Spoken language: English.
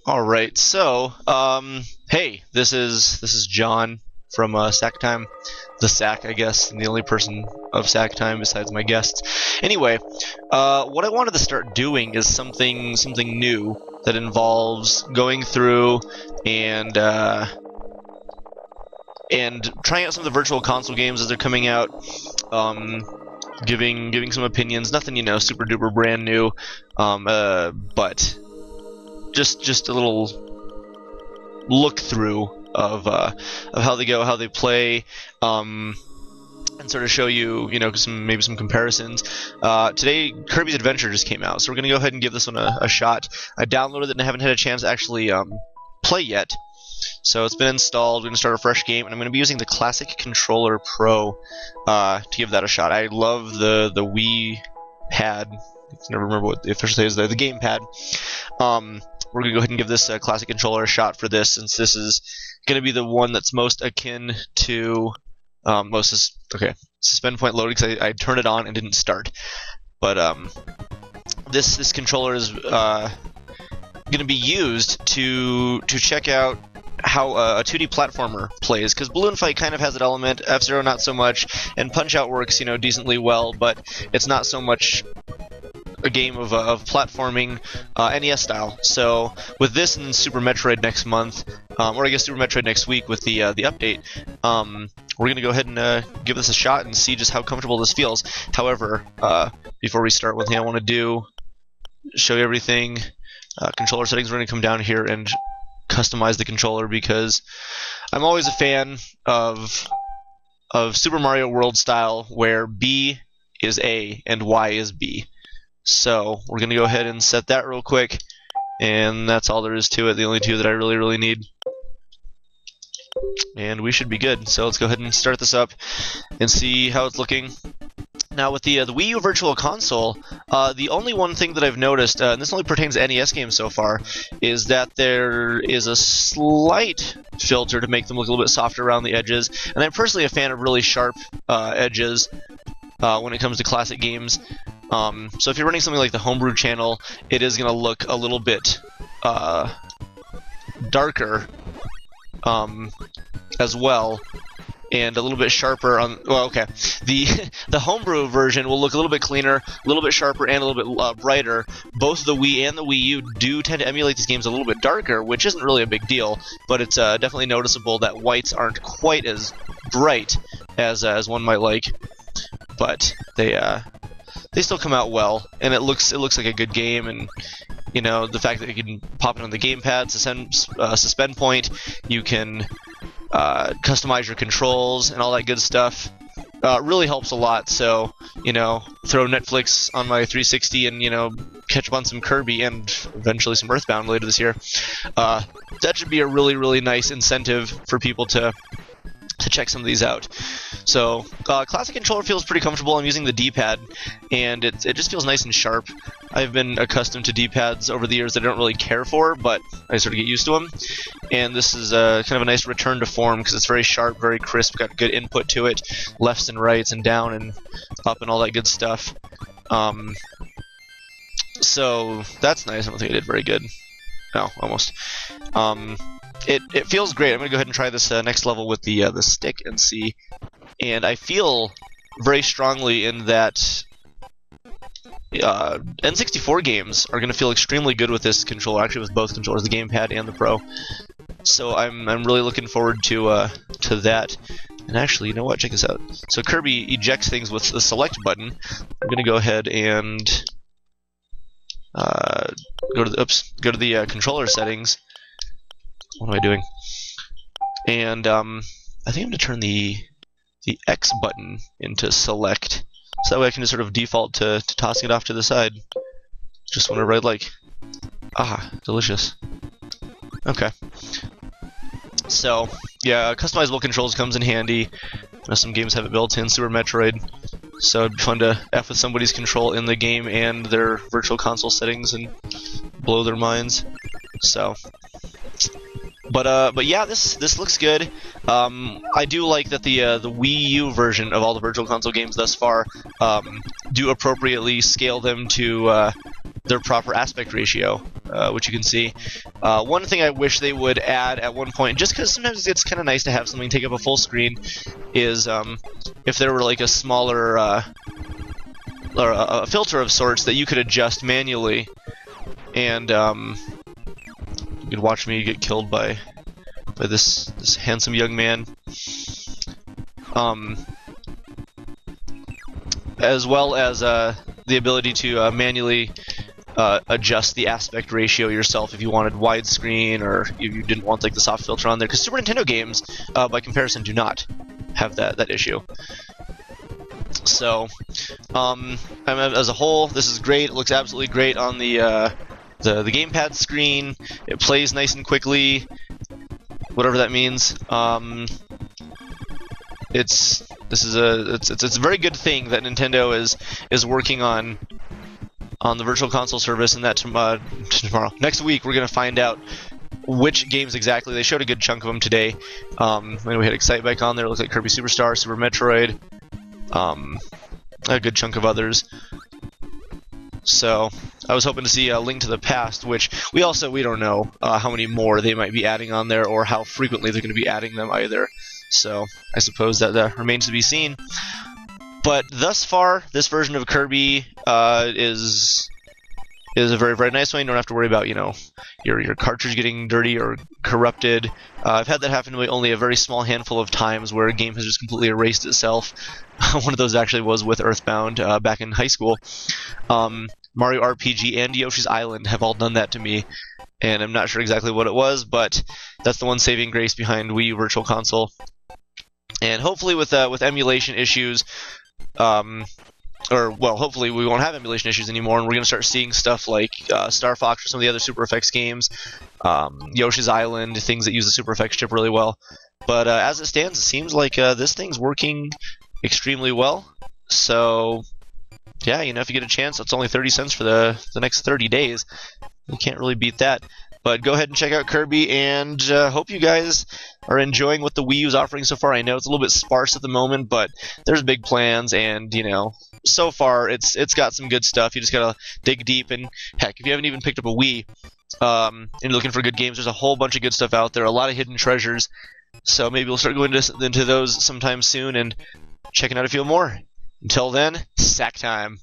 All right, so hey, this is John from Sack Time, the Sack, I guess, and the only person of Sack Time besides my guests. Anyway, what I wanted to start doing is something new that involves going through and trying out some of the Virtual Console games as they're coming out. Giving some opinions, nothing super duper brand new, but just a little look through of how they go, how they play, and sort of show you maybe some comparisons. Today Kirby's Adventure just came out, so we're gonna go ahead and give this one a shot. I downloaded it and I haven't had a chance to actually play yet. So it's been installed. We're going to start a fresh game, and I'm going to be using the Classic Controller Pro to give that a shot. I love the Wii pad. I can never remember what the official name is there. The game pad. We're going to go ahead and give this Classic Controller a shot for this, since this is going to be the one that's most akin to suspend point loading, because I turned it on and didn't start. But this controller is going to be used to check out how a 2D platformer plays, because Balloon Fight kind of has that element, F-Zero not so much, and Punch-Out works decently well, but it's not so much a game of platforming NES style. So with this and Super Metroid next month, or I guess Super Metroid next week with the update, we're gonna go ahead and give this a shot and see just how comfortable this feels. However, before we start, one thing I want to do, show you everything. Controller settings, we're going to come down here and customize the controller, because I'm always a fan of Super Mario World style, where B is A and Y is B. So we're going to go ahead and set that real quick, and that's all there is to it, the only two that I really need. And we should be good. So let's go ahead and start this up and see how it's looking. Now with the Wii U Virtual Console, the only one thing that I've noticed, and this only pertains to NES games so far, is that there is a slight filter to make them look a little bit softer around the edges. And I'm personally a fan of really sharp edges when it comes to classic games. So if you're running something like the Homebrew channel, it is going to look a little bit darker as well, and a little bit sharper on. Well, okay, the Homebrew version will look a little bit cleaner, a little bit sharper, and a little bit brighter. Both the Wii and the Wii U do tend to emulate these games a little bit darker, which isn't really a big deal, but it's definitely noticeable that whites aren't quite as bright as one might like. But they still come out well, and it looks like a good game. And the fact that you can pop it on the gamepad, suspend point, you can customize your controls and all that good stuff, really helps a lot. So throw Netflix on my 360 and catch up on some Kirby and eventually some Earthbound later this year. That should be a really nice incentive for people to check some of these out. So Classic Controller feels pretty comfortable. I'm using the D-pad, and it just feels nice and sharp. I've been accustomed to D-pads over the years that I don't really care for, but I sort of get used to them. And this is kind of a nice return to form, because it's very sharp, very crisp, got good input to it, lefts and rights and down and up and all that good stuff. So that's nice. I don't think I did very good. No, almost. It feels great. I'm gonna go ahead and try this next level with the stick and see. And I feel very strongly in that N64 games are gonna feel extremely good with this controller. Actually, with both controllers, the gamepad and the Pro. So I'm really looking forward to that. And actually, you know what? Check this out. So Kirby ejects things with the select button. I'm gonna go ahead and go to the controller settings. What am I doing? And I think I'm going to turn the X button into select, so that way I can just sort of default to tossing it off to the side, just whenever I'd like. Ah, delicious. Okay. So yeah, customizable controls comes in handy. Some games have it built in, Super Metroid. So it'd be fun to F with somebody's control in the game and their Virtual Console settings and blow their minds. So. But yeah, this looks good. I do like that the Wii U version of all the Virtual Console games thus far do appropriately scale them to their proper aspect ratio. which you can see. One thing I wish they would add at one point, just because sometimes it's kind of nice to have something take up a full screen, is if there were like a smaller or a filter of sorts that you could adjust manually, and you could watch me get killed by this handsome young man. As well as the ability to manually adjust the aspect ratio yourself if you wanted widescreen, or if you didn't want like the soft filter on there, because Super Nintendo games, by comparison, do not have that issue. So, as a whole, this is great. It looks absolutely great on the gamepad screen. It plays nice and quickly, whatever that means. It's a very good thing that Nintendo is working on the Virtual Console service, and that next week we're gonna find out which games exactly. They showed a good chunk of them today. We had Excitebike on there. It looks like Kirby Superstar, Super Metroid, a good chunk of others. So I was hoping to see a Link to the Past, which we don't know how many more they might be adding on there, or how frequently they're going to be adding them either. So I suppose that remains to be seen. But thus far, this version of Kirby is a very, very nice one. You don't have to worry about, your cartridge getting dirty or corrupted. I've had that happen to me only a very small handful of times, where a game has just completely erased itself. One of those actually was with Earthbound back in high school. Mario RPG and Yoshi's Island have all done that to me, and I'm not sure exactly what it was, but that's the one saving grace behind Wii U Virtual Console. And hopefully with emulation issues, hopefully we won't have emulation issues anymore, and we're going to start seeing stuff like Star Fox or some of the other Super FX games, Yoshi's Island, things that use the Super FX chip really well. But as it stands, it seems like this thing's working extremely well. So, yeah, if you get a chance, it's only 30 cents for the next 30 days. You can't really beat that. But go ahead and check out Kirby, and hope you guys are enjoying what the Wii U is offering so far. I know it's a little bit sparse at the moment, but there's big plans, and so far it's got some good stuff. You just gotta dig deep, and heck, if you haven't even picked up a Wii and you're looking for good games, there's a whole bunch of good stuff out there, a lot of hidden treasures. So maybe we'll start going into those sometime soon and checking out a few more. Until then, sack time.